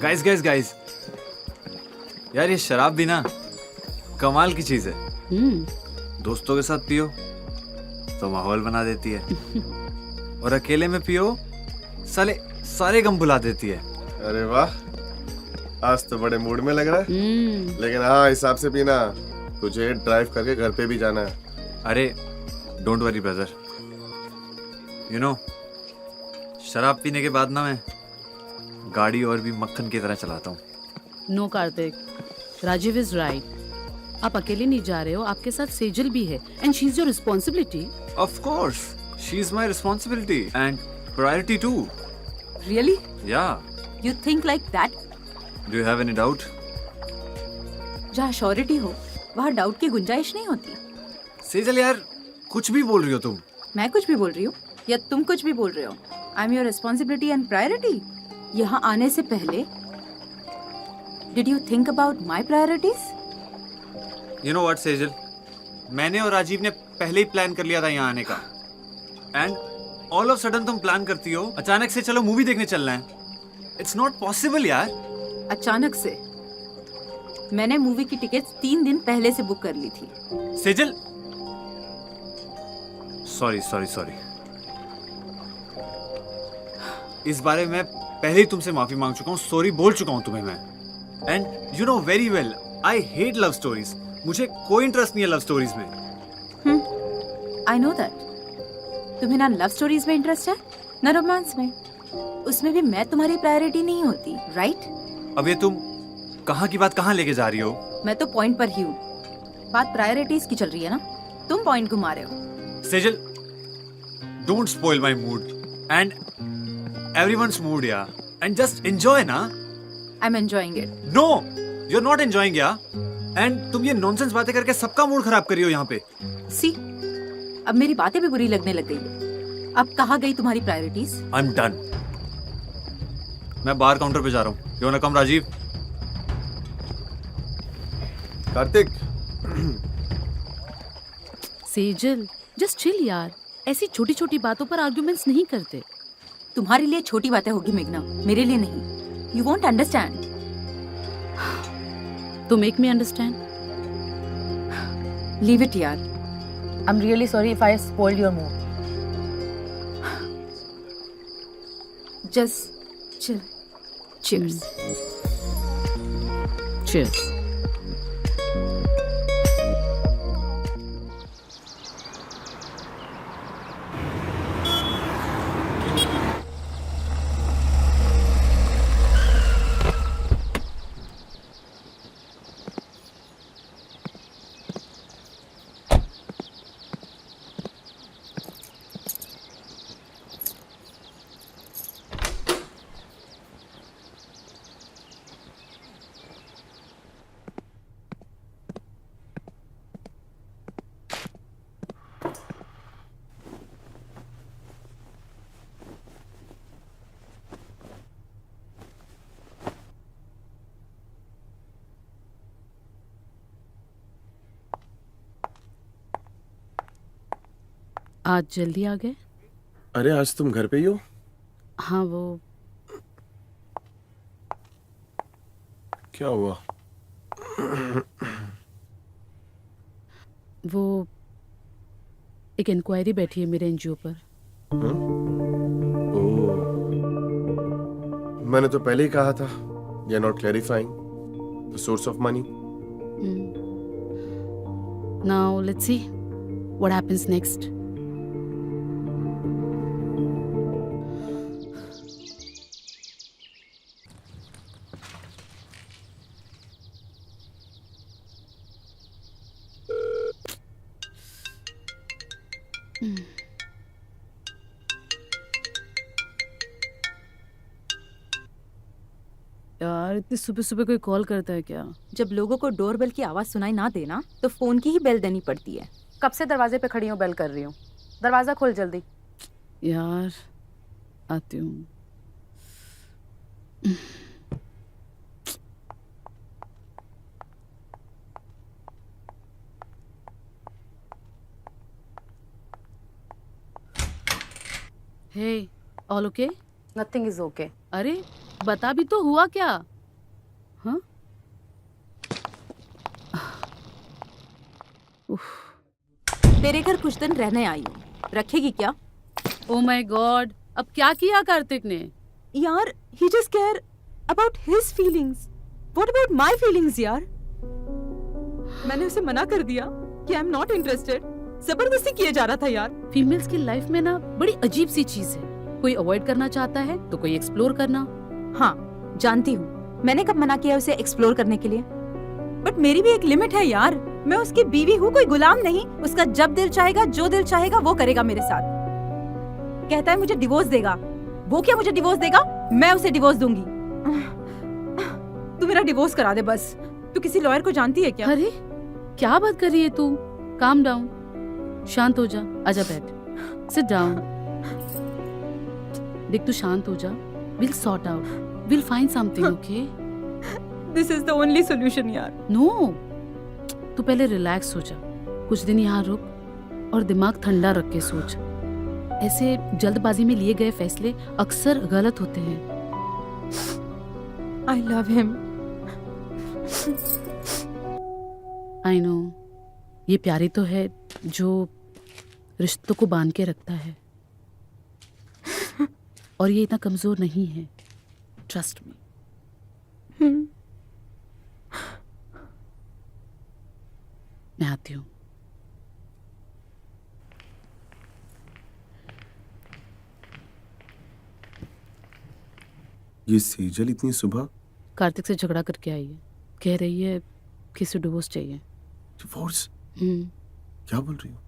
Guys guys guys, यार ये शराब भी ना कमाल की चीज है। दोस्तों के साथ पियो तो माहौल बना देती है, और अकेले में पियो साले सारे गम भुला देती है। अरे वाह, आज तो बड़े मूड में लग रहा है। लेकिन हाँ, हिसाब से पीना, तुझे ड्राइव करके घर पे भी जाना है। अरे don't worry brother, you know शराब पीने के बाद ना मैं गाड़ी और भी मक्खन की तरह चलाता हूँ। No Kartik, Rajeev is right. आप अकेले नहीं जा रहे हो, आपके साथ सेजल भी है and she is your responsibility. Of course she is my responsibility and priority too. Really? या You think like that? Do you have any doubt? जहाँ श्योरिटी हो वहाँ डाउट की गुंजाइश नहीं होती। सेजल यार कुछ भी बोल रही हो तुम। मैं कुछ भी बोल रही हूँ या तुम कुछ भी बोल रहे हो, I am your responsibility and priority. यहाँ आने से पहले did you think about my priorities? You know what Sejal, मैंने और राजीव ने पहले ही प्लान कर लिया था यहाँ आने का, एंड ऑल ऑफ सडन तुम प्लान करती हो अचानक से चलो मूवी देखने चलना है। इट्स नॉट पॉसिबल यार। अचानक से मैंने मूवी की टिकट्स 3 दिन पहले से बुक कर ली थी। सेजल सॉरी सॉरी सॉरी, इस बारे में पहले ही तुमसे माफी मांग चुका हूँ, सॉरी बोल चुका हूँ तुम्हें मैं। And you know very well I hate love stories, मुझे कोई इंटरेस्ट नहीं है लव स्टोरीज में। I know that. तुम्हें ना लव स्टोरीज में इंटरेस्ट है ना रोमांस में, उसमें भी मैं तुम्हारी प्रायोरिटी नहीं होती, राइट? अब ये तुम कहाँ की बात कहाँ लेके जा रही हो? मैं तो पॉइंट पर ही हूँ। बात प्रायोरिटीज की चल रही है ना, तुम पॉइंट घुमा रहे हो। Sejal don't spoil my mood and everyone's mood या, एंड जस्ट एंजॉय ना। I am enjoying it. No you are not enjoying या, एंड तुम ये नॉनसेंस बातें करके सबका मूड खराब कर रही हो यहाँ पे। सी, अब मेरी बातें भी बुरी लगने लग गई। अब कहाँ गई तुम्हारी प्रायोरिटीज? आई एम डन, मैं बार काउंटर पे जा रहा हूँ। You wanna come Rajeev? Kartik, Sejal just chill यार, ऐसी छोटी छोटी बातों पर आर्गुमेंट्स नहीं करते। तुम्हारे लिए छोटी बातें होगी मेघना, मेरे लिए नहीं। You won't understand. तो make me understand. Leave it यार। I'm really sorry if I spoiled your mood. Just chill. Cheers. Cheers. आज जल्दी आ गए? अरे आज तुम घर पे ही हो? हाँ, वो क्या हुआ? वो एक इंक्वायरी बैठी है मेरे एनजीओ पर। ओह, मैंने तो पहले ही कहा था, you are not clarifying the source of money. Now let's see what happens next. यार इतनी सुबह सुबह कोई कॉल करता है क्या? जब लोगों को डोरबेल की आवाज सुनाई ना देना तो फोन की ही बेल देनी पड़ती है। कब से दरवाजे पे खड़ी हूँ, बेल कर रही हूँ। दरवाजा खोल जल्दी। यार आती हूँ। Hey, all okay? Nothing is okay. अरे बता भी तो, हुआ क्या? हाँ? तेरे घर कुछ दिन रहने आई हूँ, रखेगी क्या? ओ माय गॉड, अब क्या किया कार्तिक ने? यार, he just care about his feelings. What about my feelings यार? मैंने उसे मना कर दिया कि I'm not interested. जबरदस्ती किया जा रहा था यार। फीमेल्स की लाइफ में ना बड़ी अजीब सी चीज है, कोई अवॉइड करना चाहता है तो कोई एक्सप्लोर करना। हाँ, जानती हूँ। मैंने कब मना किया उसे एक्सप्लोर करने के लिए? बट मेरी भी एक लिमिट है यार। मैं उसकी बीवी हूँ, कोई गुलाम नहीं। उसका जब दिल चाहेगा, जो दिल चाहेगा वो करेगा मेरे साथ। कहता है मुझे डिवोर्स देगा। वो क्या मुझे डिवोर्स देगा? मैं उसे डिवोर्स दूंगी। तू मेरा डिवोर्स करा दे बस। तू किसी लॉयर को जानती है क्या? अरे क्या बात कर रही है तू? काम डाउन, शांत हो जा। आजा बैठ, सिट डाउन। देख तू शांत हो जा। Will sort out, will find something, okay? This is the only solution यार। नो, तू पहले रिलैक्स हो जा। कुछ दिन यहाँ रुक और दिमाग ठंडा रख के सोच। ऐसे जल्दबाजी में लिए गए फैसले अक्सर गलत होते हैं। I love him. I know, ये प्यारी तो है जो रिश्तों को बांध के रखता है, और ये इतना कमजोर नहीं है, ट्रस्ट मी। मैं आती हूँ। ये सेजल इतनी सुबह? कार्तिक से झगड़ा करके आई है, कह रही है कि इसे डिवोर्स चाहिए। डिवोर्स? क्या बोल रही हो?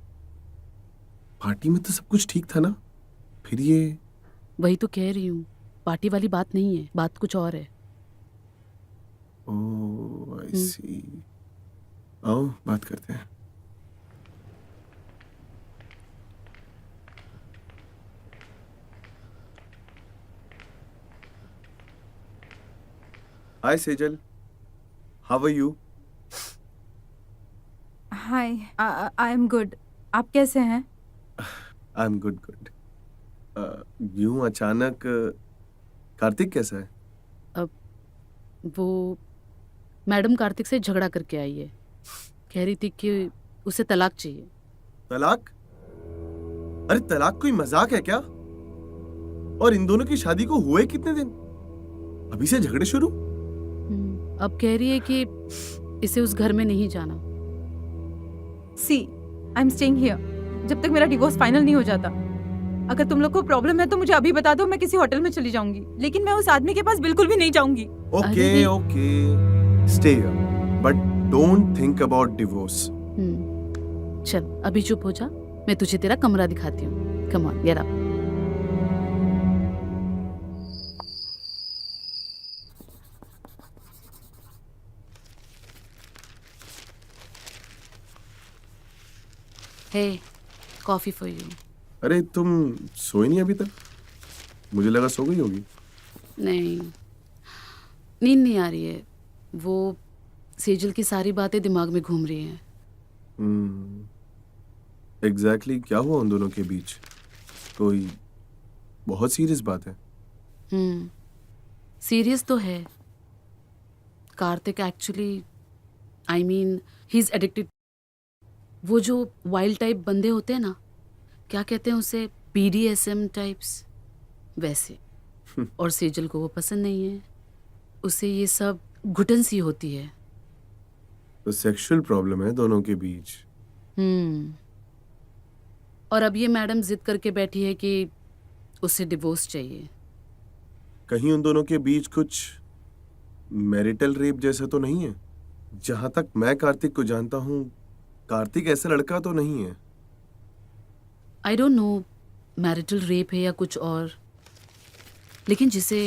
पार्टी में तो सब कुछ ठीक था ना, फिर ये? वही तो कह रही हूँ, पार्टी वाली बात नहीं है, बात कुछ और है। ओह, आई सी। आओ बात करते हैं। Hi Sejal, how are you? Hi, I am good. आप कैसे हैं? I am good good. यूं अचानक कार्तिक कैसा है? अब वो मैडम कार्तिक से झगड़ा करके आई है, कह रही थी कि उसे तलाक चाहिए। तलाक? अरे तलाक कोई मजाक है क्या? और इन दोनों की शादी को हुए कितने दिन? अभी से झगड़े शुरू? अब कह रही है कि इसे उस घर में नहीं जाना। सी, आई एम स्टेइंग हियर जब तक मेरा डिवोर्स फाइनल नहीं हो जाता। अगर तुम लोग को प्रॉब्लम है तो मुझे अभी बता दो, मैं किसी होटल में चली जाऊंगी, लेकिन मैं उस आदमी के पास बिल्कुल भी नहीं जाऊंगी। Okay okay, stay here but don't think about divorce. चल अभी चुप हो जा, मैं तुझे तेरा कमरा दिखाती हूँ। Come on, get up. Hey, coffee for you. अरे तुम सोई नहीं अभी तक? मुझे लगा सो गई होगी। नहीं, नींद नहीं आ रही है। वो सेजल की सारी बातें दिमाग में घूम रही हैं। एग्जैक्टली क्या हुआ उन दोनों के बीच? कोई बहुत सीरियस बात है? सीरियस तो है। Kartik actually, I mean he is addicted. वो जो वाइल्ड टाइप बंदे होते हैं ना, क्या कहते हैं उसे, BDSM टाइप्स, वैसे। और सेजल को वो पसंद नहीं है, उसे ये सब घुटन सी होती है। तो सेक्सुअल प्रॉब्लम है दोनों के बीच। और अब ये मैडम जिद करके बैठी है कि उसे डिवोर्स चाहिए। कहीं उन दोनों के बीच कुछ मैरिटल रेप जैसा तो नहीं है? जहां तक मैं कार्तिक को जानता हूं, कार्तिक ऐसा लड़का तो नहीं है। I don't know marital rape है या कुछ और, लेकिन जिसे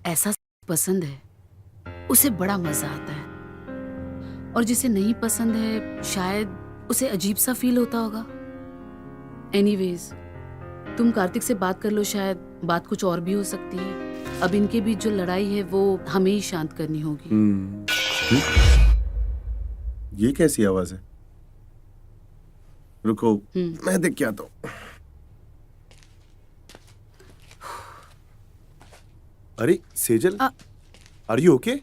ऐसा पसंद है उसे बड़ा मजा आता है, और जिसे नहीं पसंद है शायद उसे अजीब सा फील होता होगा। एनीवेज, तुम कार्तिक से बात कर लो, शायद बात कुछ और भी हो सकती है। अब इनके बीच जो लड़ाई है वो हमें ही शांत करनी होगी। ये कैसी आवाज है? रुको, मैं देख के आता हूं। अरे सेजल, आर यू ओके?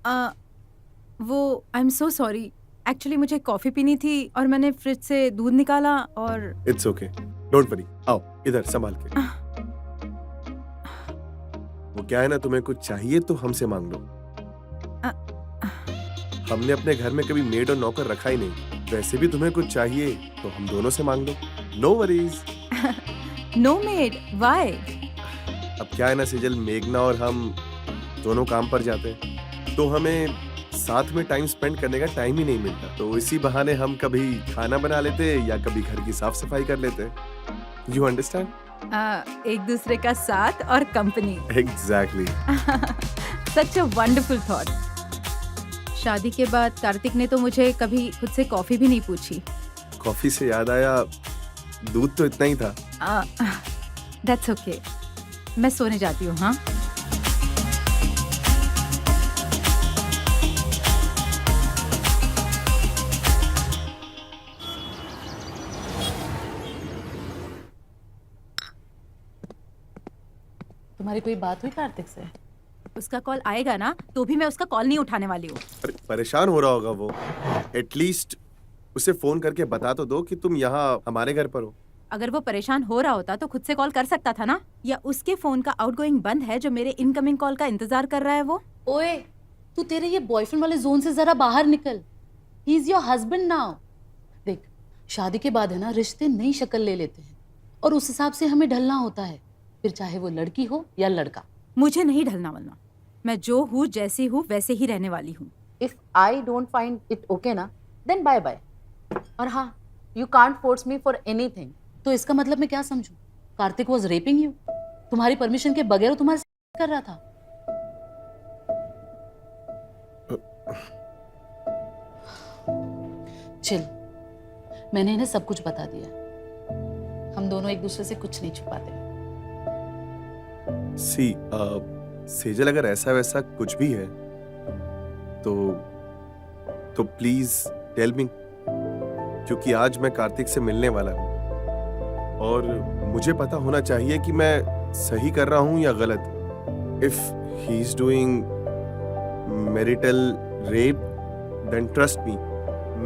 वो I am so sorry, actually मुझे कॉफी पीनी थी और मैंने फ्रिज से दूध निकाला और इट्स ओके, डोंट वरी, आओ इधर संभाल के। वो क्या है ना, तुम्हें कुछ चाहिए तो हमसे मांग लो। हमने अपने घर में कभी मेड और नौकर रखा ही नहीं, वैसे भी तुम्हें कुछ चाहिए तो हम दोनों से मांग लो, no worries. No maid, why? अब क्या है ना सेजल, मेघना और हम दोनों काम पर जाते हैं तो हमें साथ में टाइम स्पेंड करने का टाइम ही नहीं मिलता, तो इसी बहाने हम कभी खाना बना लेते या कभी घर की साफ सफाई कर लेते। You understand? एक दूसरे का साथ और company. Exactly. Such a wonderful thought. शादी के बाद कार्तिक ने तो मुझे कभी खुद से कॉफी भी नहीं पूछी। कॉफी से याद आया, दूध तो इतना ही था। दैट्स ओके, मैं सोने जाती हूँ। हाँ, तुम्हारी कोई बात हुई कार्तिक से? उसका कॉल आएगा ना तो भी मैं उसका कॉल नहीं उठाने वाली हूँ। अरे परेशान हो रहा होगा वो, एटलीस्ट उसे फोन करके बता तो दो कि तुम यहाँ हमारे घर पर हो। अगर वो परेशान हो रहा होता तो खुद से कॉल कर सकता था ना, या उसके फोन का आउटगोइंग बंद है जो मेरे इनकमिंग कॉल का इंतजार कर रहा है वो। ओए, तू तेरे ये बॉयफ्रेंड वाले जोन से जरा बाहर निकल। He is your husband now. देख, शादी के बाद है ना, रिश्ते नई शक्ल ले लेते हैं और उस हिसाब से हमें ढलना होता है, फिर चाहे वो लड़की हो या लड़का। मुझे नहीं ढलना वलना, मैं जो हूँ जैसी हूँ वैसे ही रहने वाली हूँ। If I don't find it okay ना, देन बाय बाय। और हाँ, you can't force me for anything. तो इसका मतलब मैं क्या समझूं? Kartik was raping you? तुम्हारी परमिशन के बगैर वो तुम्हारे साथ कर रहा था? चिल, मैंने इन्हें सब कुछ बता दिया। हम दोनों एक दूसरे से कुछ नहीं छुपाते। सी सेजल, अगर ऐसा वैसा कुछ भी है तो प्लीज टेल मी, क्योंकि आज मैं कार्तिक से मिलने वाला हूँ और मुझे पता होना चाहिए कि मैं सही कर रहा हूँ या गलत। If he is doing marital rape, then trust me,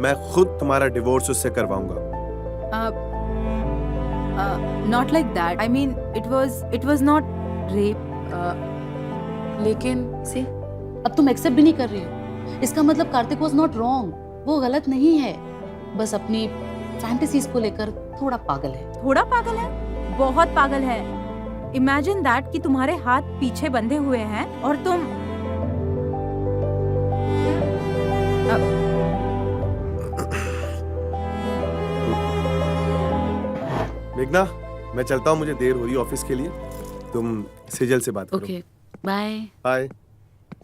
मैं खुद तुम्हारा डिवोर्स उससे करवाऊंगा। Not like that, I mean it was not rape. लेकिन सी, अब तुम एक्सेप्ट भी नहीं कर रही हो। इसका मतलब कार्तिक वाज नॉट रॉन्ग, वो गलत नहीं है, बस अपनी फैंटेसीज को लेकर थोड़ा पागल है। थोड़ा पागल है? बहुत पागल है। इमेजिन दैट कि तुम्हारे हाथ पीछे बंधे हुए हैं और तुम मेघना, मैं चलता हूँ, मुझे देर हो रही है ऑफिस के लिए। तुम सेजल से बात करो। Okay, bye. Bye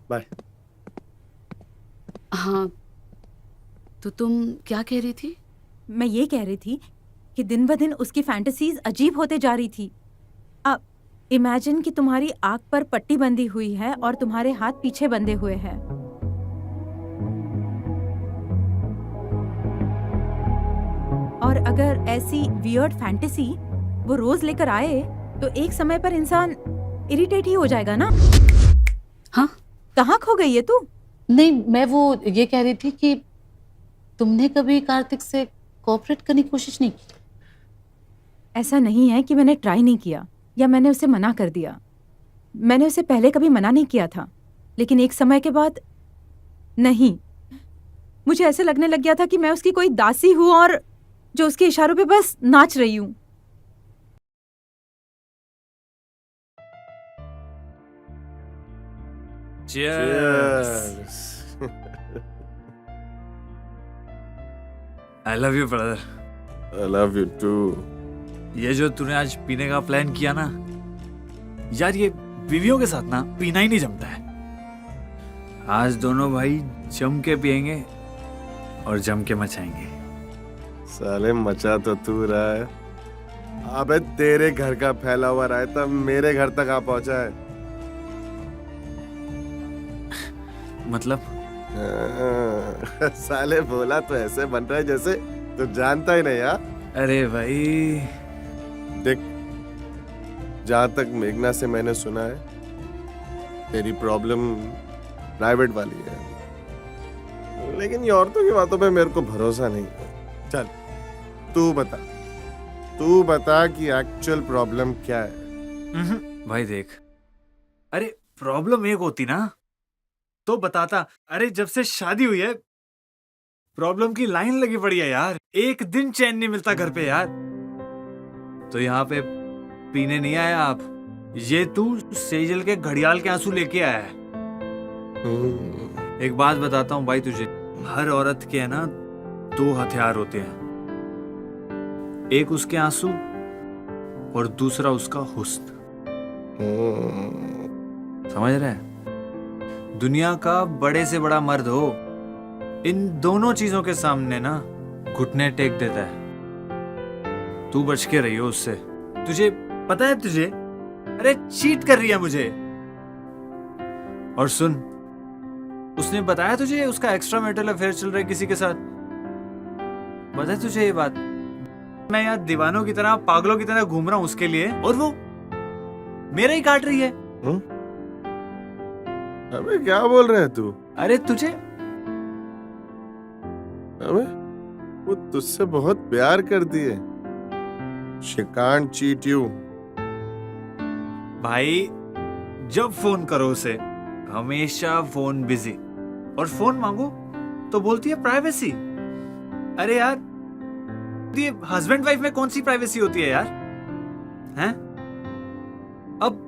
bye. हाँ, तो तुम क्या कह रही थी? मैं ये कह रही थी कि दिन ब दिन उसकी फैंटेसीज अजीब होते जा रही थी। अब इमेजिन कि तुम्हारी आंख पर पट्टी बंधी हुई है और तुम्हारे हाथ पीछे बंधे हुए हैं। और अगर ऐसी वियर्ड फैंटेसी वो रोज लेकर आए तो एक समय पर इंसान इरिटेट ही हो जाएगा ना। हाँ, कहाँ खो गई है तू? नहीं, मैं वो ये कह रही थी कि तुमने कभी कार्तिक से कोऑपरेट करने की कोशिश नहीं की? ऐसा नहीं है कि मैंने ट्राई नहीं किया या मैंने उसे मना कर दिया। मैंने उसे पहले कभी मना नहीं किया था, लेकिन एक समय के बाद नहीं, मुझे ऐसे लगने लग गया था कि मैं उसकी कोई दासी हूँ और जो उसके इशारों पे बस नाच रही हूँ। Cheers. I love you, brother. I love you too. ये जो तूने आज पीने का प्लान किया ना यार, ये बीवियों के साथ ना पीना ही नहीं जमता है। आज दोनों भाई जम के पियेंगे और जम के मचाएंगे। साले मचा तो तू रहा है। अबे तेरे घर का फैला हुआ रायता मेरे घर तक आ पहुंचा है। मतलब साले बोला तो ऐसे बन रहा है जैसे तू जानता ही नहीं। यार अरे भाई देख, जहां तक मेघना से मैंने सुना है, तेरी प्रॉब्लम प्राइवेट वाली है, लेकिन ये औरतों की बातों पे मेरे को भरोसा नहीं है। चल तू बता कि एक्चुअल प्रॉब्लम क्या है। भाई देख, अरे प्रॉब्लम एक होती ना तो बताता। अरे जब से शादी हुई है प्रॉब्लम की लाइन लगी पड़ी है यार, एक दिन चैन नहीं मिलता घर पे यार। तो यहाँ पे पीने नहीं आया आप, ये तू सेजल के घड़ियाल के आंसू लेके आया है। एक बात बताता हूँ भाई तुझे, हर औरत के है ना दो हथियार होते हैं, एक उसके आंसू और दूसरा उसका हुस्न। समझ रहे हैं? दुनिया का बड़े से बड़ा मर्द हो, इन दोनों चीजों के सामने ना घुटने टेक देता है। तू बच के रही हो उससे। तुझे पता है तुझे, अरे चीट कर रही है मुझे। और सुन, उसने बताया तुझे उसका एक्स्ट्रा मैरिटल अफेयर चल रहा है किसी के साथ? पता है तुझे ये बात? मैं यहाँ दीवानों की तरह, पागलों की तरह घूम रहा हूँ उसके लिए, और वो मेरा ही काट रही है। अबे क्या बोल रहे है तू? अरे तुझे, अबे वो तुझसे बहुत प्यार करती है। She can't cheat you. भाई जब फोन करो उसे हमेशा फोन बिजी, और फोन मांगो तो बोलती है प्राइवेसी। अरे यार, ये हस्बैंड वाइफ में कौन सी प्राइवेसी होती है यार? हैं? अब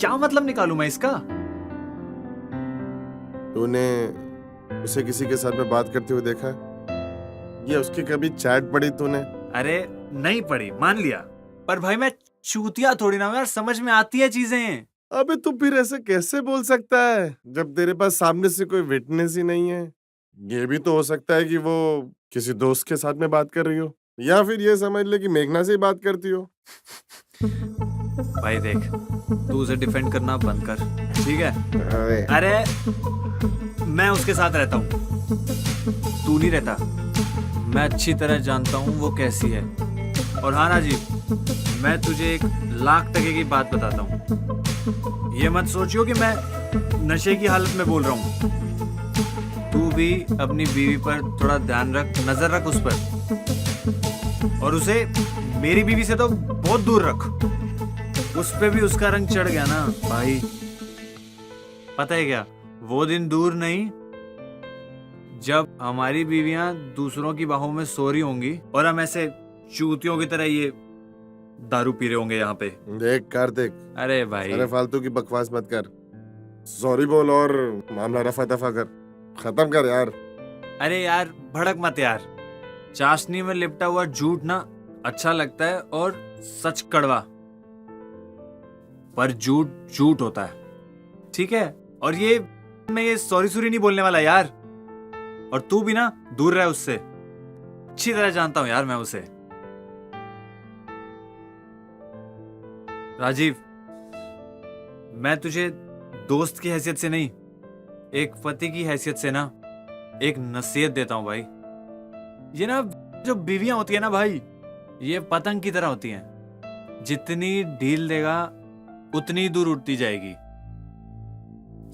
क्या मतलब निकालूं मैं इसका? तूने उसे किसी के साथ में बात करते हुए देखा? ये उसकी कभी चैट पढ़ी तूने? अरे नहीं पड़ी, मान लिया, पर भाई मैं चूतिया थोड़ी ना हूं यार, समझ में आती है चीजें। अबे तू फिर ऐसे कैसे बोल सकता है जब तेरे पास सामने से कोई विटनेस ही नहीं है? ये भी तो हो सकता है कि वो किसी दोस्त के साथ में बात कर रही हो, या फिर ये समझ ले कि मेघना से ही बात करती हो। भाई देख, तू उसे डिफेंड करना बंद कर, ठीक है? अरे मैं उसके साथ रहता हूँ, तू नहीं रहता। मैं अच्छी तरह जानता हूँ वो कैसी है। और हाँ राजीव, मैं तुझे 1,00,000 टके की बात बताता हूँ, ये मत सोचियो कि मैं नशे की हालत में बोल रहा हूँ। तू भी अपनी बीवी पर थोड़ा ध्यान रख, नजर रख उस पर, और उसे मेरी बीवी से तो बहुत दूर रख। उस पे भी उसका रंग चढ़ गया ना भाई, पता है क्या, वो दिन दूर नहीं जब हमारी बीवियां दूसरों की बाहों में सो रही होंगी और हम ऐसे चूतियों की तरह ये दारू पी रहे होंगे यहाँ पे। देख कार्तिक, अरे भाई, अरे फालतू की बकवास मत कर, सॉरी बोल और मामला रफा दफा कर, खत्म कर यार। अरे यार भड़क मत यार, चाशनी में लिपटा हुआ झूठ ना अच्छा लगता है और सच कड़वा, पर झूठ झूठ होता है, ठीक है? और ये मैं ये सॉरी सूरी नहीं बोलने वाला यार, और तू भी ना दूर रह उससे, अच्छी तरह जानता हूं यार मैं उसे। राजीव, मैं तुझे दोस्त की हैसियत से नहीं, एक पति की हैसियत से ना एक नसीहत देता हूं भाई। ये ना जो बीवियां होती है ना भाई, ये पतंग की तरह होती हैं, जितनी ढील देगा उतनी दूर उड़ती जाएगी,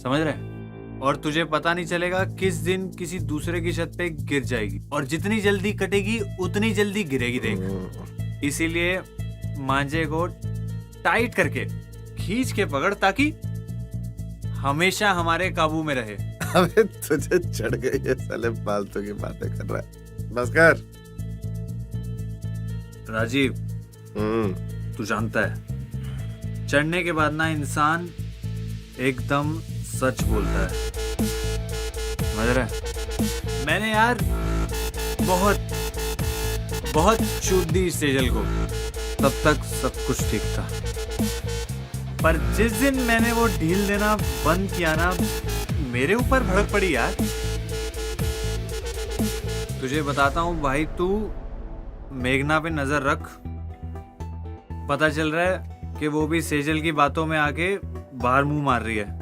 समझ रहे? और तुझे पता नहीं चलेगा किस दिन किसी दूसरे की छत पे गिर जाएगी, और जितनी जल्दी कटेगी उतनी जल्दी गिरेगी, देख। इसीलिए मांझे को टाइट करके खींच के पकड़, ताकि हमेशा हमारे काबू में रहे। अबे तुझे चढ़ गई है, साले फालतू की बातें कर रहा है, बस कर। राजीव, तू जानता है चढ़ने के बाद ना इंसान एकदम सच बोलता है, समझ रहा है? मैंने यार बहुत बहुत चूत दी सेजल को, तब तक सब कुछ ठीक था, पर जिस दिन मैंने वो ढील देना बंद किया ना, मेरे ऊपर भड़क पड़ी यार। तुझे बताता हूँ भाई, तू मेघना पे नजर रख, पता चल रहा है कि वो भी सेजल की बातों में आके बाहर मुंह मार रही है।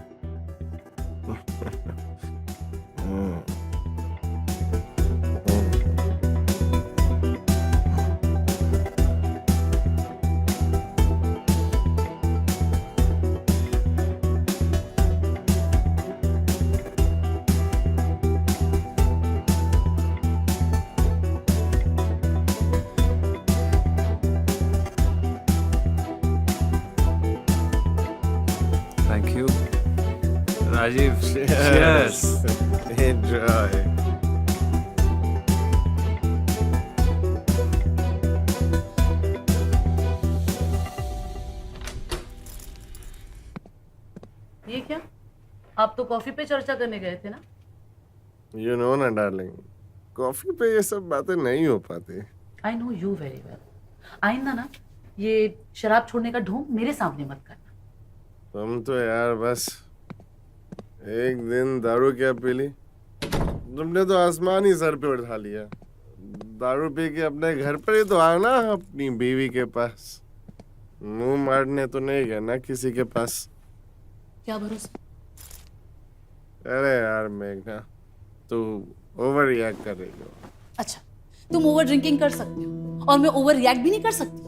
Thank you Rajeev. Cheers. Enjoy. ये क्या, आप तो कॉफी पे चर्चा करने गए थे ना? You know ना डार्लिंग, कॉफी पे ये सब बातें नहीं हो पाती। I know you very well. आइंदा ना ये शराब छोड़ने का ढोंग मेरे सामने मत करना। तुम तो यार बस एक दिन दारू क्या पी ली, तुमने तो आसमान ही सर पे उठा लिया। दारू पी के अपने घर पर ही तो आना, अपनी बीवी के पास। मुंह मारने तो नहीं गया ना किसी के पास। क्या भरोसा? अरे यार मेघना, तू ओवर रिएक्ट कर रही हो। अच्छा, तुम ओवर ड्रिंकिंग कर सकते हो और मैं ओवर रिएक्ट भी नहीं कर सकती।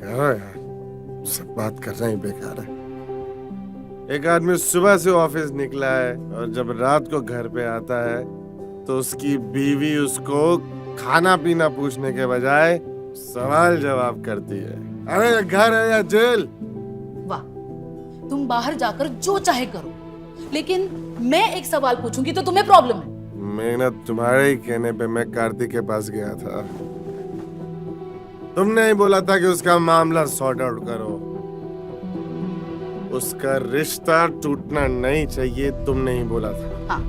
कहो यार, सब बात करना ही बेकार है। एक आदमी सुबह से ऑफिस निकला है और जब रात को घर पे आता है तो उसकी बीवी उसको खाना पीना पूछने के बजाय सवाल जवाब करती है। अरे ये घर है या जेल? वाह, तुम बाहर जाकर जो चाहे करो, लेकिन मैं एक सवाल पूछूंगी तो तुम्हें प्रॉब्लम है। मेघना, तुम्हारे ही कहने पे मैं कार्तिक के पास गया था। तुमने ही बोला था कि उसका मामला सॉर्ट आउट करो। उसका रिश्ता टूटना नहीं चाहिए, तुमने ही बोला था। हाँ,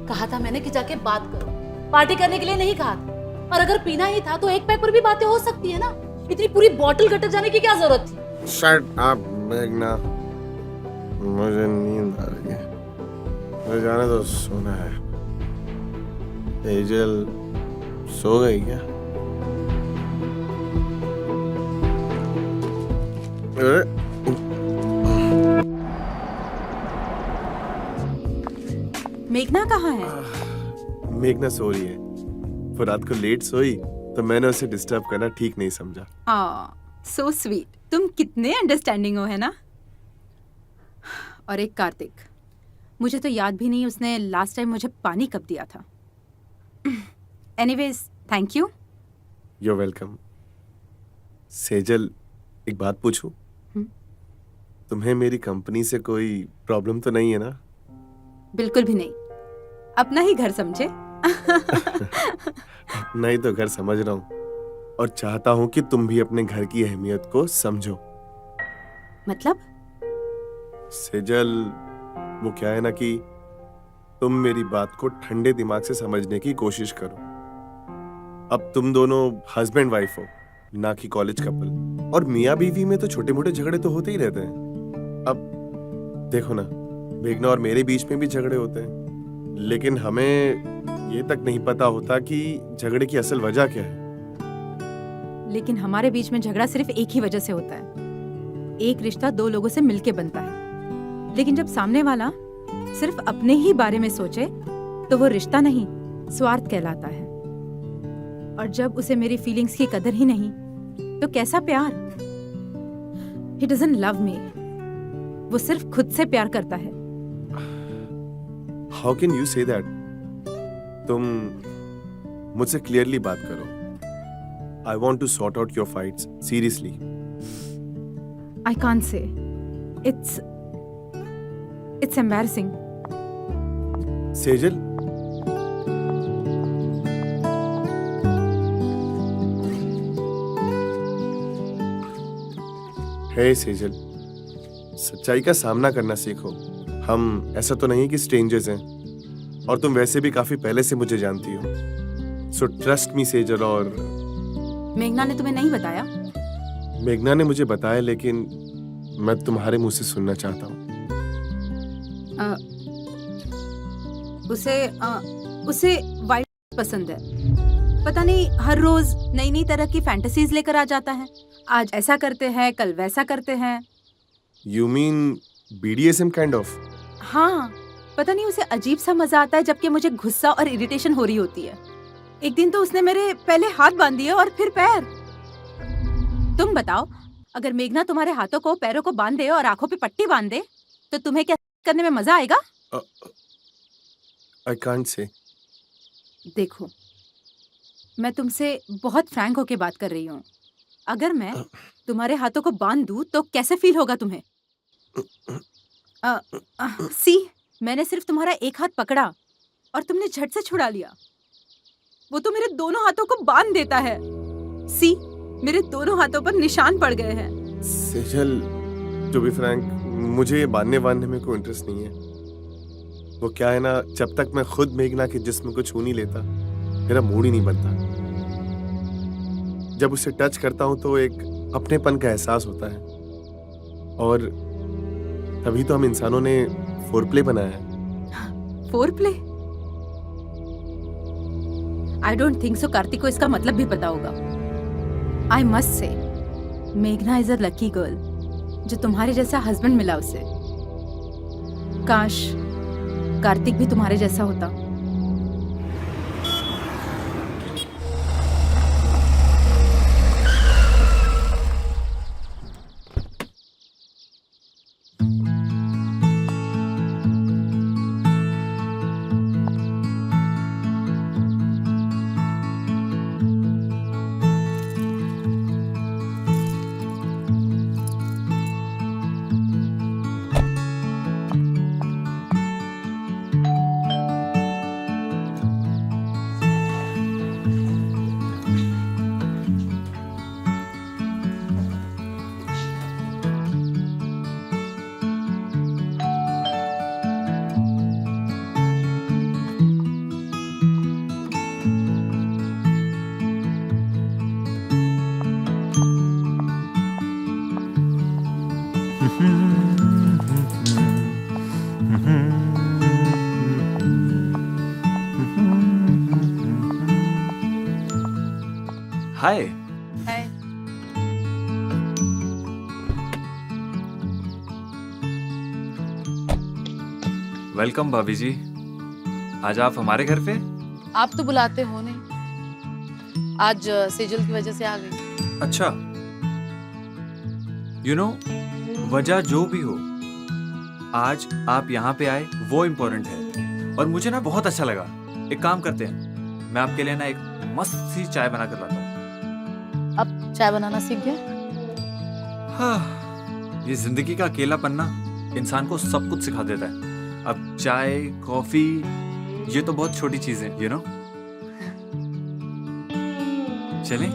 कहा था मैंने कि जाके बात करो, पार्टी करने के लिए नहीं कहा था। और अगर पीना ही था तो एक पैक पर भी बातें हो सकती है ना, इतनी पूरी बोतल गटर जाने की क्या जरूरत थी? शट अप मेघना, मुझे नींद आ रही है, मुझे जाने दो, सोना है। एजल सो गई क्या? अरे मेघना कहाँ है? मेघना सो रही है। वो रात को लेट सोई तो मैंने उसे डिस्टर्ब करना ठीक नहीं समझा। So sweet. तुम कितने अंडरस्टैंडिंग हो, है ना? और एक कार्तिक, मुझे तो याद भी नहीं उसने लास्ट टाइम मुझे पानी कब दिया था। Anyways, thank you. You're welcome. Sejal, एक बात पूछूं? तुम्हें मेरी कंपनी से कोई प्रॉब्लम तो नहीं है ना? बिल्कुल भी नहीं, अपना ही घर समझे। नहीं तो घर समझ रहा हूँ और चाहता हूँ कि तुम भी अपने घर की अहमियत को समझो। मतलब? सेजल, वो क्या है ना कि तुम मेरी बात को ठंडे दिमाग से समझने की कोशिश करो। अब तुम दोनों हस्बैंड वाइफ हो, ना कि कॉलेज कपल। और मियाँ बीवी में तो छोटे मोटे झगड़े तो होते ही रहते हैं। अब देखो ना, मेघना और मेरे बीच में भी झगड़े होते हैं, लेकिन हमें ये तक नहीं पता होता कि झगड़े की असल वजह क्या है। लेकिन हमारे बीच में झगड़ा सिर्फ एक ही वजह से होता है। एक रिश्ता दो लोगों से मिलके बनता है, लेकिन जब सामने वाला सिर्फ अपने ही बारे में सोचे तो वो रिश्ता नहीं, स्वार्थ कहलाता है। और जब उसे मेरी फीलिंग्स की कदर ही नहीं तो कैसा प्यार? He doesn't love me, वो सिर्फ खुद से प्यार करता है। How can you say that? तुम मुझसे क्लियरली बात करो। I want to sort out your fights seriously. I can't say. It's embarrassing. Sejal, हे सेजल, सच्चाई का सामना करना सीखो। हम ऐसा तो नहीं कि स्ट्रेंजर्स हैं, और तुम वैसे भी काफी पहले से मुझे जानती हो। So trust me Sejal. और मेघना ने तुम्हें नहीं बताया? मेघना ने मुझे बताया, लेकिन मैं तुम्हारे मुंह से सुनना चाहता हूँ। उसे वाइट पसंद है। पता नहीं हर रोज नई नई तरह की फैंटेसीज लेकर आ जाता है। आज ऐसा करते हैं, कल वैसा करते हैं। You mean BDSM kind of? हाँ, पता नहीं उसे अजीब सा मजा आता है, जबकि मुझे गुस्सा और इरिटेशन हो रही होती है। एक दिन तो उसने मेरे पहले हाथ बांध दिए और फिर पैर। तुम बताओ, अगर मेघना तुम्हारे हाथों को पैरों को बांध दे और आंखों पे पट्टी बांध दे तो तुम्हें क्या करने में मजा आएगा? I can't say. देखो, मैं तुमसे बहुत फ्रैंक होके बात कर रही हूँ। अगर मैं तुम्हारे हाथों को बांध दूं तो कैसे फील होगा तुम्हें? सी, मैंने सिर्फ तुम्हारा एक हाथ पकड़ा और तुमने झट से छुड़ा लिया। वो तो मेरे दोनों हाथों को बांध देता है। सी, मेरे दोनों हाथों पर निशान पड़ गए हैं। सेजल, टू बी फ्रैंक, मुझे ये बांधने में कोई इंटरेस्ट नहीं है। वो क्या है ना, जब तक मैं खुद मेघना के जिस्म को छू नहीं लेता मेरा मूड ही नहीं बनता। जब उसे टच करता हूं तो एक अपनेपन का एहसास होता है, और तभी तो हम इंसानों ने फोरप्ले बनाया है। Foreplay? I don't think so Kartik को इसका मतलब भी पता होगा। आई मस्ट से, मेघना इज अ लकी गर्ल जो तुम्हारे जैसा हस्बैंड मिला उसे। काश कार्तिक भी तुम्हारे जैसा होता। हाय। वेलकम भाभी जी। आज आप हमारे घर पे? आप तो बुलाते हो नहीं, आज सेजल की वजह से आ गई। अच्छा, यू नो, वजह जो भी हो, आज आप यहाँ पे आए वो इम्पोर्टेंट है, और मुझे ना बहुत अच्छा लगा। एक काम करते हैं, मैं आपके लिए ना एक मस्त सी चाय बना कर लाता हूँ। अब चाय बनाना सीख गए? हाँ, ये जिंदगी का अकेलापन ना इंसान को सब कुछ सिखा देता है। अब चाय, कॉफी, ये तो बहुत छोटी चीजें, यू नो। चलें?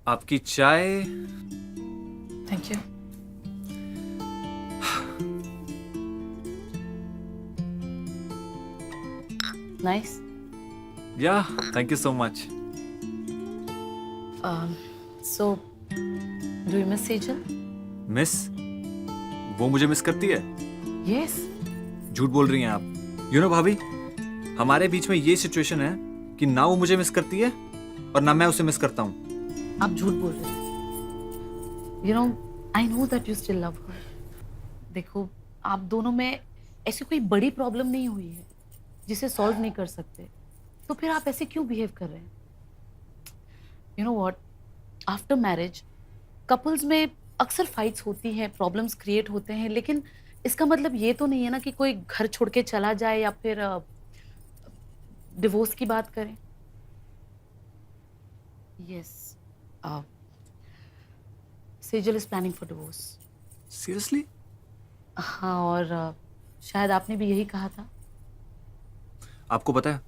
आपकी चाय। Thank you. नाइस। या, thank you so much. So do you miss Sejal? Miss? वो मुझे मिस करती है? यस। झूठ बोल रही हैं आप। यू नो भाभी, हमारे बीच में ये सिचुएशन है कि ना वो मुझे मिस करती है और ना मैं उसे मिस करता हूँ। आप झूठ बोल रहे हो। You know, I know that you still love हर। देखो, आप दोनों में ऐसी कोई बड़ी प्रॉब्लम नहीं हुई है जिसे सॉल्व नहीं कर सकते, तो फिर आप ऐसे क्यों बिहेव कर रहे हैं? You know what, after marriage couples में अक्सर फाइट्स होती हैं, प्रॉब्लम्स क्रिएट होते हैं, लेकिन इसका मतलब ये तो नहीं है ना कि कोई घर छोड़ के चला जाए या फिर डिवोर्स की बात करें। Yes, Sejal is planning for divorce. Seriously? हाँ, और शायद आपने भी यही कहा था। आपको पता है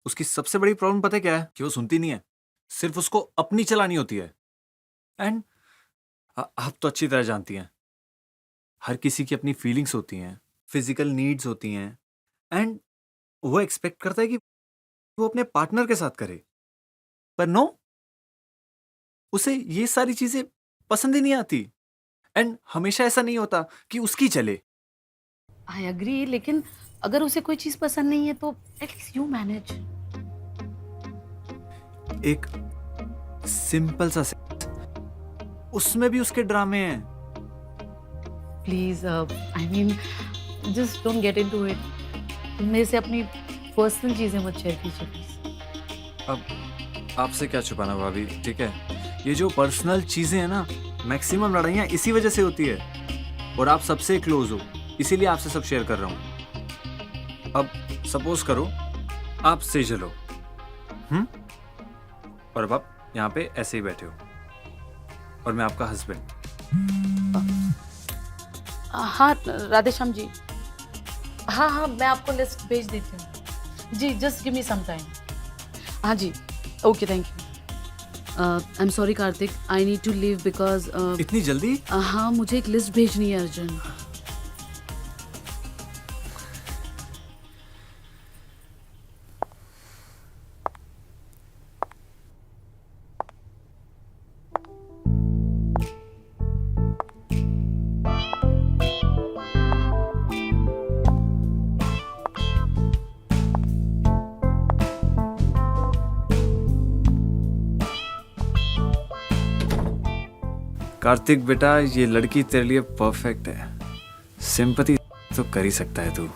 उसकी सबसे बड़ी प्रॉब्लम पता है क्या है? कि वो सुनती नहीं है, सिर्फ उसको अपनी चलानी होती है। एंड आप तो अच्छी तरह जानती हैं, हर किसी की अपनी फीलिंग्स होती हैं, फिजिकल नीड्स होती हैं, एंड वो एक्सपेक्ट करता है कि वो अपने पार्टनर के साथ करे, पर नो, उसे ये सारी चीजें पसंद ही नहीं आती। एंड हमेशा ऐसा नहीं होता कि उसकी चले। आई एग्री, लेकिन अगर उसे कोई चीज पसंद नहीं है तो एटलीस्ट यू मैनेज। एक सिंपल सा सेक्स, उसमें भी उसके ड्रामे हैं। Please, I mean, just don't get into it. तुम मेरे से अपनी पर्सनल चीजें मत शेयर कीजिए प्लीज। अब आपसे क्या छुपाना भाभी, ठीक है? ये जो पर्सनल चीजें हैं ना, मैक्सिमम लड़ाइयाँ इसी वजह से होती है, और आप सबसे क्लोज हो, इसीलिए आपसे सब शेयर कर रहा हूँ। अब सपोज करो आप सेजल हो, और अब आप यहाँ पे ऐसे ही बैठे हो और मैं आपका हस्बैंड। हाँ राधेश्याम जी, हाँ हाँ मैं आपको लिस्ट भेज देती हूँ जी, just give me some time. हाँ जी, okay thank you. I am sorry Kartik, I need to leave because इतनी जल्दी? हाँ मुझे एक लिस्ट भेजनी है अर्जुन। कार्तिक बेटा, ये लड़की तेरे लिए परफेक्ट है। सिंपैथी तो कर ही सकता है तू।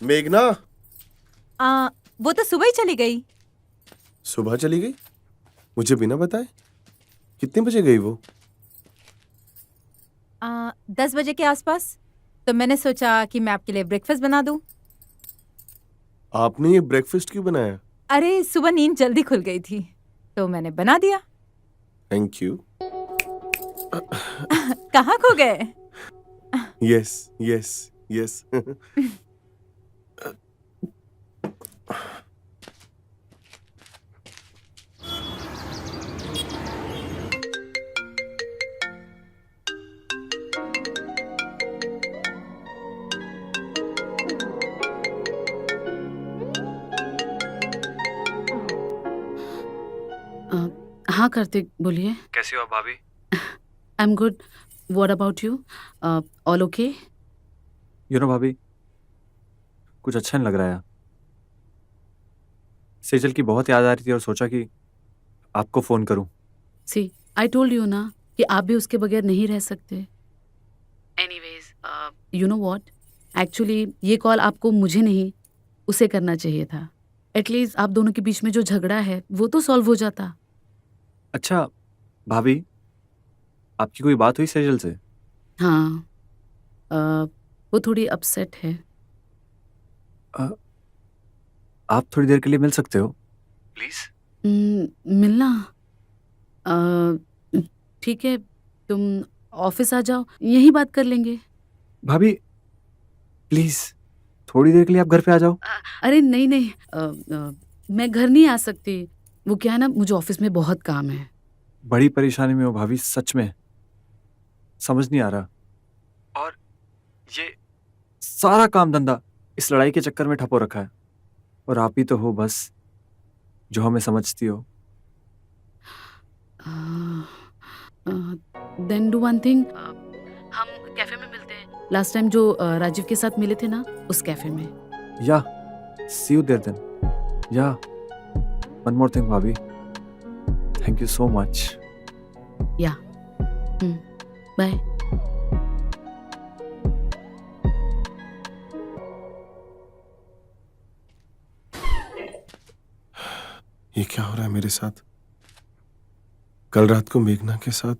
मेघना वो तो सुबह ही चली गई। सुबह चली गई? मुझे बिना बताए? कितने बजे गई वो? 10 बजे के आसपास। तो मैंने सोचा कि मैं आपके लिए ब्रेकफास्ट बना दूं। आपने ये ब्रेकफास्ट क्यों बनाया? अरे सुबह नींद जल्दी खुल गई थी तो मैंने बना दिया। Thank you. कहाँ खो गए? Yes yes yes. हाँ कार्तिक बोलिए। कैसी हो आप भाभी? आई am good, what about you? All okay? You know भाभी, कुछ अच्छा नहीं लग रहा है। सेजल की बहुत याद आ रही थी और सोचा कि आपको फोन करूं। सी आई टोल्ड यू ना कि आप भी उसके बगैर नहीं रह सकते। Anyways you know what, actually ये कॉल आपको मुझे नहीं उसे करना चाहिए था। एटलीस्ट आप दोनों के बीच में जो झगड़ा है वो तो सॉल्व हो जाता। अच्छा भाभी, आपकी कोई बात हुई सेजल से? हाँ वो थोड़ी अपसेट है। आप थोड़ी देर के लिए मिल सकते हो प्लीज? मिलना? ठीक है, तुम ऑफिस आ जाओ, यहीं बात कर लेंगे। भाभी प्लीज थोड़ी देर के लिए आप घर पे आ जाओ। अरे नहीं नहीं, मैं घर नहीं आ सकती। वो क्या है ना, मुझे ऑफिस में बहुत काम है। बड़ी परेशानी में हो भाभी, सच में समझ नहीं आ रहा। और ये सारा काम धंधा इस लड़ाई के चक्कर में ठप हो रखा है, और आप ही तो हो बस जो हमें समझती हो। देन डू वन थिंग, हम कैफे में मिलते हैं। लास्ट टाइम जो राजीव के साथ मिले थे ना, उस कैफे में। या सी यू देयर देन। या वन मोर थिंग भाभी, थैंक यू सो मच। या बाय। ये क्या हो रहा है मेरे साथ? कल रात को मेघना के साथ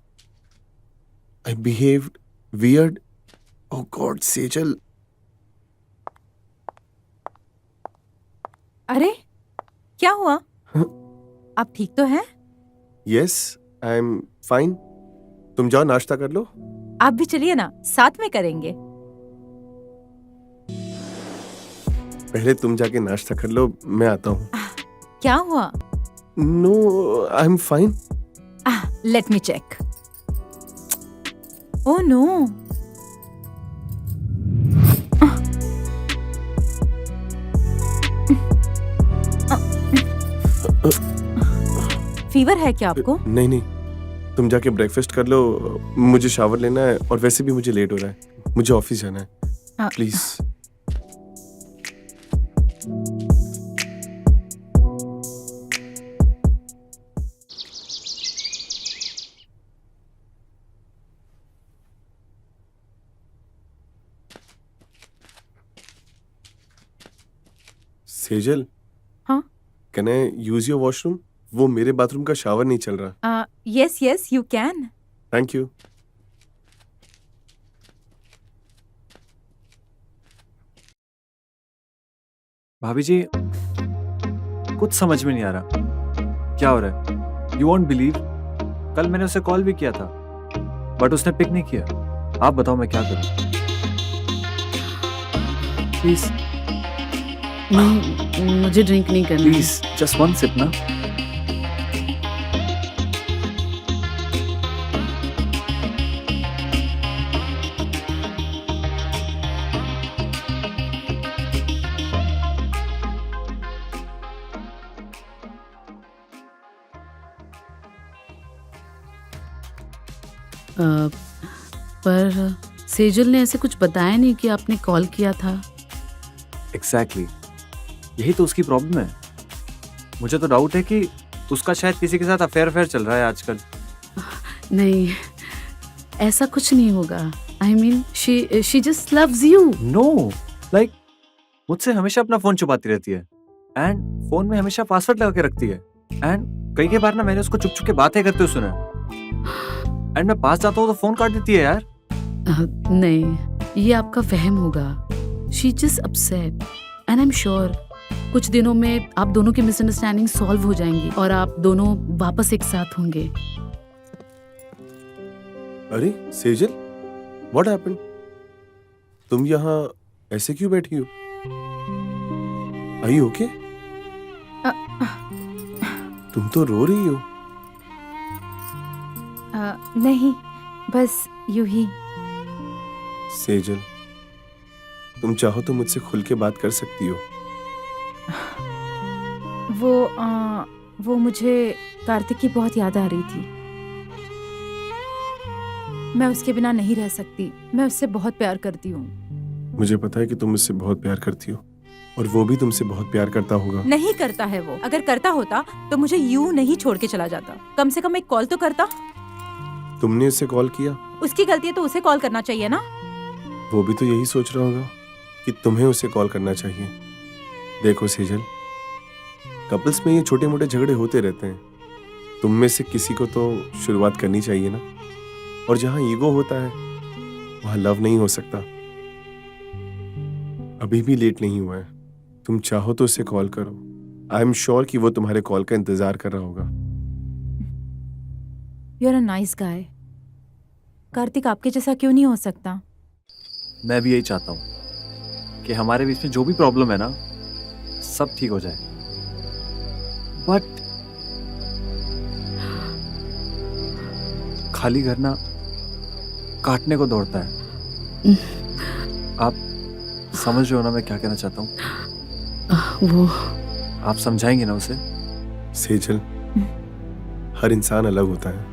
आई बिहेव्ड वियर्ड। ओह गॉड सेजल। अरे क्या हुआ? आप ठीक तो हैं? Yes I am fine. तुम जाओ नाश्ता कर लो। आप भी चलिए ना, साथ में करेंगे। पहले तुम जाके नाश्ता कर लो, मैं आता हूँ। क्या हुआ? No I am fine. Let me check. Oh no, fever है क्या आपको? नहीं नहीं, तुम जाके ब्रेकफास्ट कर लो, मुझे शावर लेना है और वैसे भी मुझे लेट हो रहा है, मुझे ऑफिस जाना है। प्लीज। सेजल, हाँ can I use your washroom? वो मेरे बाथरूम का शावर नहीं चल रहा। Yes yes you can. Thank you. भाभी जी, कुछ समझ में नहीं आ रहा क्या हो रहा है। यू वॉन्ट बिलीव, कल मैंने उसे कॉल भी किया था बट उसने पिक नहीं किया। आप बताओ मैं क्या करूं? प्लीज नहीं, मुझे ड्रिंक नहीं करना है। प्लीज जस्ट वन सिप ना। पर सेजल ने ऐसे कुछ बताया नहीं कि आपने कॉल किया था। एग्जैक्टली, यही तो उसकी प्रॉब्लम है। मुझे तो डाउट है कि उसका शायद किसी के साथ अफेयर चल रहा है आजकल। नहीं, ऐसा कुछ नहीं होगा। I mean she just loves you. No, like मुझसे हमेशा अपना फोन छुपाती रहती है एंड फोन में हमेशा पासवर्ड लगा के रखती है। एंड कई बार ना मैंने उसको चुप चुप के बातें करते हुए सुना एंड मैं पास जाता हूँ तो फोन काट देती है यार। नहीं, ये आपका वहम होगा। She just upset and I am sure कुछ दिनों में आप दोनों की मिसअंडरस्टैंडिंग सॉल्व हो जाएंगी और आप दोनों वापस एक साथ होंगे। अरे सेजल, व्हाट हैपेंड? तुम यहाँ ऐसे क्यों बैठी हो? Are you okay? तुम तो रो रही हो। नहीं, बस यूं ही। सेजल, तुम चाहो तो मुझसे खुल के बात कर सकती हो। वो मुझे कार्तिक की बहुत याद आ रही थी। मैं उसके बिना नहीं रह सकती। मैं उससे बहुत प्यार करती हूँ। मुझे पता है कि तुम मुझसे बहुत प्यार करती हो और वो भी तुमसे बहुत प्यार करता होगा। नहीं करता है वो। अगर करता होता तो मुझे यूं नहीं छोड़ के चला जाता। कम से कम एक कॉल तो करता। तुमने उससे कॉल किया? उसकी गलती है तो उसे कॉल करना चाहिए ना। वो भी तो यही सोच रहा होगा कि तुम्हें उसे कॉल करना चाहिए। देखो सेजल, कपल्स में ये छोटे मोटे झगड़े होते रहते हैं। तुम में से किसी को तो शुरुआत करनी चाहिए ना। और जहां ईगो होता है वहां लव नहीं हो सकता। अभी भी लेट नहीं हुआ है। तुम चाहो तो उसे कॉल करो। आई एम श्योर कि वो तुम्हारे कॉल का इंतजार कर रहा होगा। You are a nice guy. Kartik आपके जैसा क्यों नहीं हो सकता? मैं भी यही चाहता हूँ कि हमारे बीच में जो भी प्रॉब्लम है ना, सब ठीक हो जाए। बट खाली घर ना काटने को दौड़ता है। आप समझ रहे हो ना मैं क्या कहना चाहता हूँ? वो आप समझाएंगे ना उसे? सेजल, हर इंसान अलग होता है।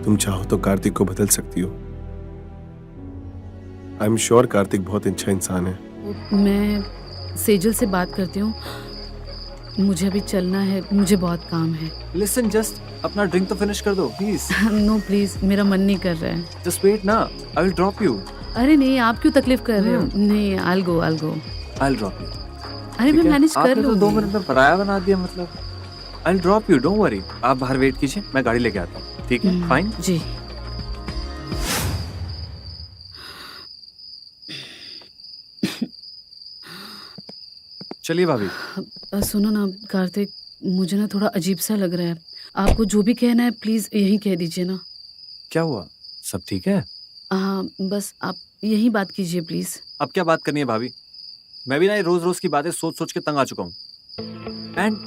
तुम चाहो तो कार्तिक को बदल सकती हो। आई एम श्योर कार्तिक बहुत अच्छा इंसान है। मैं सेजल से बात करती हूँ। मुझे अभी चलना है, मुझे बहुत काम है। लिसन, जस्ट अपना ड्रिंक तो फिनिश कर दो प्लीज। नो प्लीज, मेरा मन नहीं कर रहा है। जस्ट वेट ना, आई विल ड्रॉप यू। अरे नहीं, आप क्यों तकलीफ कर रहे हो? नहीं, I will go. I will drop you. अरे मैं मैनेज कर आपने तो 2 लूंगी। मिनट में पराया बना दिया। मतलब I will drop you, don't worry. आप बाहर वेट कीजिए, मैं गाड़ी लेके आता हूँ। ठीक है, फाइन। जी। चलिए भाभी। सुनो ना कार्तिक, मुझे ना थोड़ा अजीब सा लग रहा है। आपको जो भी कहना है प्लीज यही कह दीजिए ना। क्या हुआ? सब ठीक है? हाँ, बस आप यही बात कीजिए प्लीज। अब क्या बात करनी है भाभी? मैं भी ना ये रोज रोज की बातें सोच सोच के तंग आ चुका हूँ एंड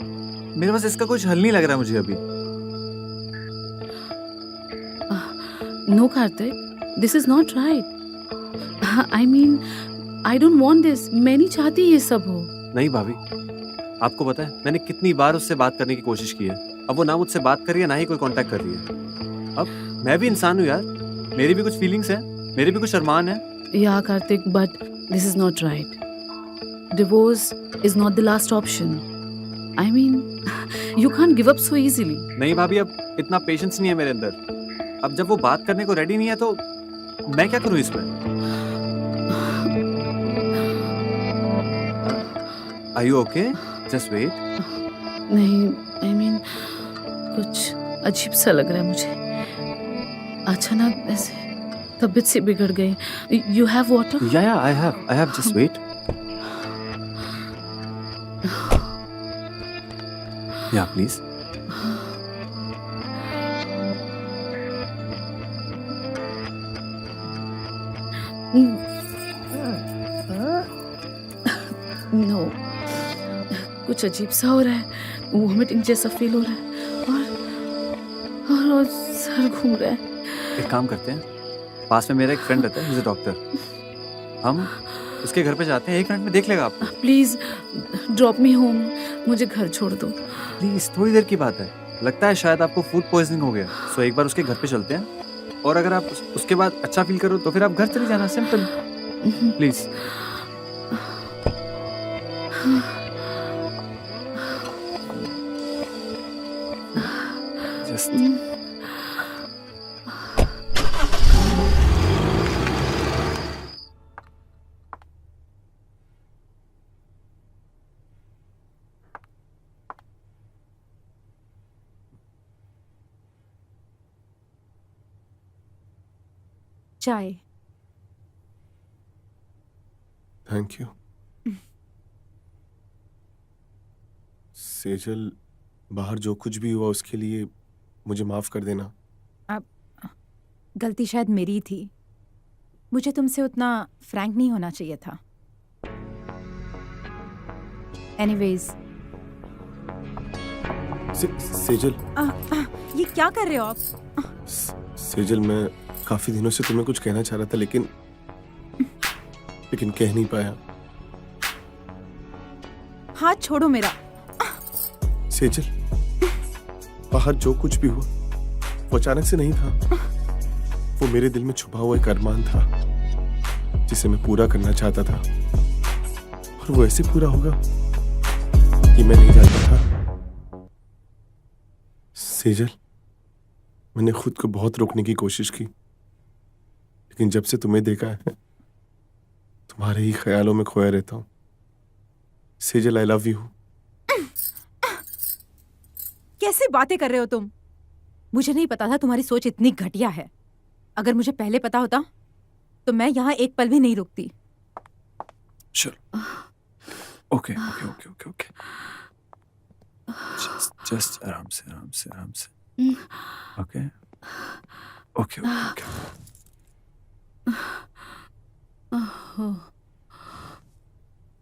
मेरे पास इसका कुछ हल नहीं लग रहा है मुझे अभी। No Kartik, this is not right. I mean I don't want this. मैं नहीं चाहती ये सब हो। नहीं भाभी, आपको पता है मैंने कितनी बार उससे बात करने की कोशिश की है। अब वो ना मुझसे बात कर रही है ना ही कोई कांटेक्ट कर रही है। अब मैं भी इंसान हूँ यार, मेरी भी कुछ फीलिंग्स हैं, मेरे भी कुछ अरमान है। या Kartik, but this is not right. Divorce is not the last option. I mean you can't give up so easily. नहीं भाभी, अब इतना पेशेंस नहीं है मेरे अंदर। अब जब वो बात करने को रेडी नहीं है तो मैं क्या करूँ इसमें? Are you okay? Just wait. नहीं, आई मीन कुछ अजीब सा लग रहा है मुझे. अचानक ऐसे तबीयत सी बिगड़ गई. You have water? Yeah I have. Just wait. Yeah please. No, कुछ अजीब सा हो रहा है. वोमिटिंग जैसा फील हो रहा है और सर घूम रहा है. एक काम करते हैं, पास में मेरा एक फ्रेंड रहता है, इज अ डॉक्टर. हम उसके घर पे जाते हैं, 1 मिनट में देख लेगा आपको. Please drop me home. मुझे घर छोड़ दो. प्लीज, थोड़ी देर की बात है. लगता है शायद आपको फूड पॉइजनिंग हो गया. सो एक बार उसके घर पे चलते हैं, और अगर आप उसके बाद अच्छा फील करो तो फिर आप घर चले जाना. Simple. Please. Just chai. Thank you. Sejal, बाहर जो कुछ भी हुआ उसके लिए मुझे माफ कर देना. गलती शायद मेरी थी. मुझे तुमसे उतना फ्रैंक नहीं होना चाहिए था. एनीवेज, सेजल. ये क्या कर रहे हो आप? सेजल, मैं काफी दिनों से तुम्हें कुछ कहना चाह रहा था, लेकिन कह नहीं पाया. हाथ छोड़ो मेरा. सेजल, बाहर जो कुछ भी हुआ वो अचानक से नहीं था. वो मेरे दिल में छुपा हुआ एक अरमान था जिसे मैं पूरा करना चाहता था, और वो ऐसे पूरा होगा कि मैं नहीं जानता था. सेजल, मैंने खुद को बहुत रोकने की कोशिश की, लेकिन जब से तुम्हें देखा है तुम्हारे ही ख्यालों में खोया रहता हूं. Sejal, I love you. कैसे बातें कर रहे हो तुम? मुझे नहीं पता था तुम्हारी सोच इतनी घटिया है. अगर मुझे पहले पता होता तो मैं यहाँ एक पल भी नहीं रुकती. चलो. ओके. जस्ट आराम से. ओके.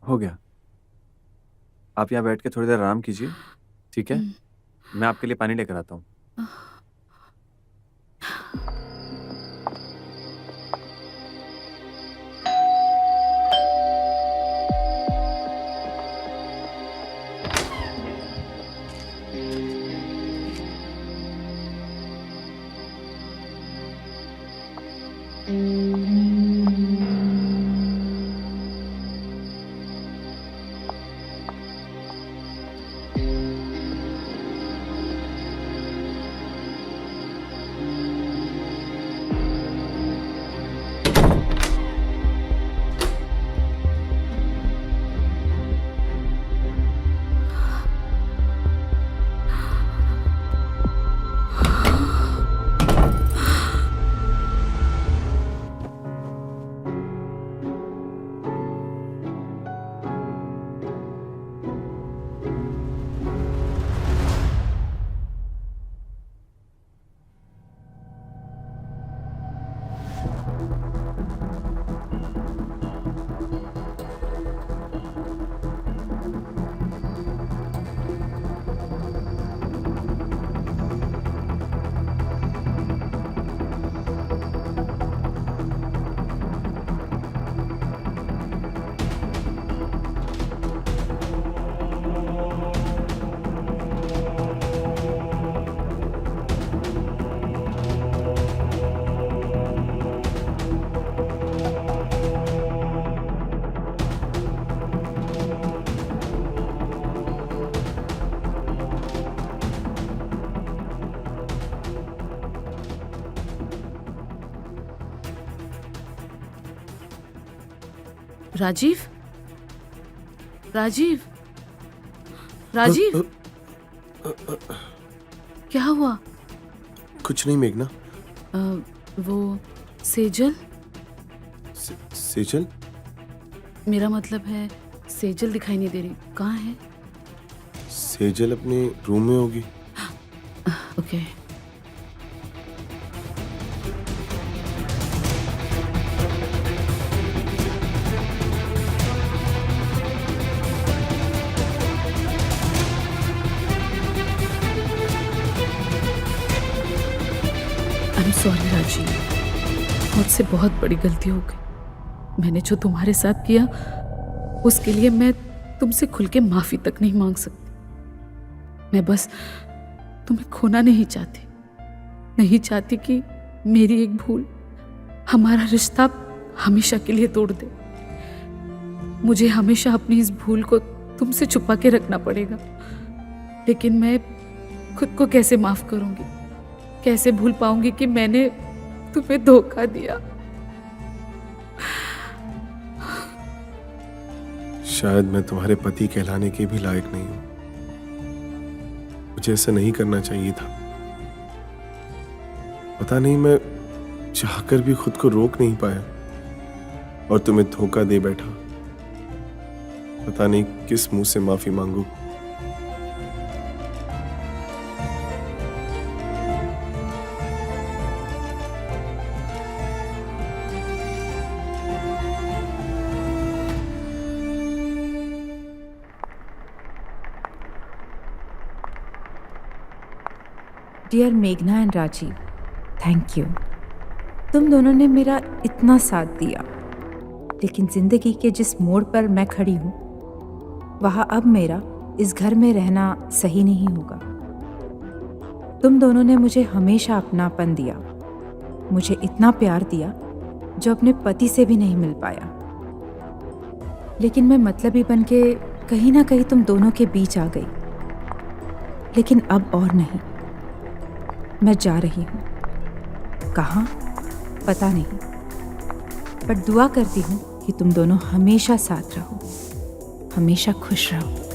हो गया. आप यहाँ बैठ के थोड़ी देर आराम कीजिए, ठीक है? मैं आपके लिए पानी लेकर आता हूँ. राजीव, राजीव, राजीव, क्या हुआ? कुछ नहीं मेघना। वो सेजल, सेजल? मेरा मतलब है सेजल दिखाई नहीं दे रही, कहाँ है? सेजल अपने रूम में होगी। Okay. I am sorry Rajeev, मुझसे बहुत बड़ी गलती हो गई। मैंने जो तुम्हारे साथ किया उसके लिए मैं तुमसे खुल के माफी तक नहीं मांग सकती। मैं बस तुम्हें खोना नहीं चाहती कि मेरी एक भूल हमारा रिश्ता हमेशा के लिए तोड़ दे। मुझे हमेशा अपनी इस भूल को तुमसे छुपा के रखना पड़ेगा, लेकिन मैं खुद को कैसे माफ करूंगी, कैसे भूल पाऊंगी कि मैंने तुम्हें धोखा दिया। शायद मैं तुम्हारे पति कहलाने के भी लायक नहीं हूं। मुझे ऐसा नहीं करना चाहिए था। पता नहीं मैं चाहकर भी खुद को रोक नहीं पाया और तुम्हें धोखा दे बैठा। पता नहीं किस मुंह से माफी मांगू। डियर मेघना एंड राजीव, थैंक यू। तुम दोनों ने मेरा इतना साथ दिया, लेकिन जिंदगी के जिस मोड़ पर मैं खड़ी हूँ वहाँ अब मेरा इस घर में रहना सही नहीं होगा। तुम दोनों ने मुझे हमेशा अपनापन दिया, मुझे इतना प्यार दिया जो अपने पति से भी नहीं मिल पाया। लेकिन मैं मतलबी बन के कहीं ना कहीं तुम दोनों के बीच आ गई। लेकिन अब और नहीं, मैं जा रही हूँ। कहाँ पता नहीं, पर दुआ करती हूँ कि तुम दोनों हमेशा साथ रहो, हमेशा खुश रहो।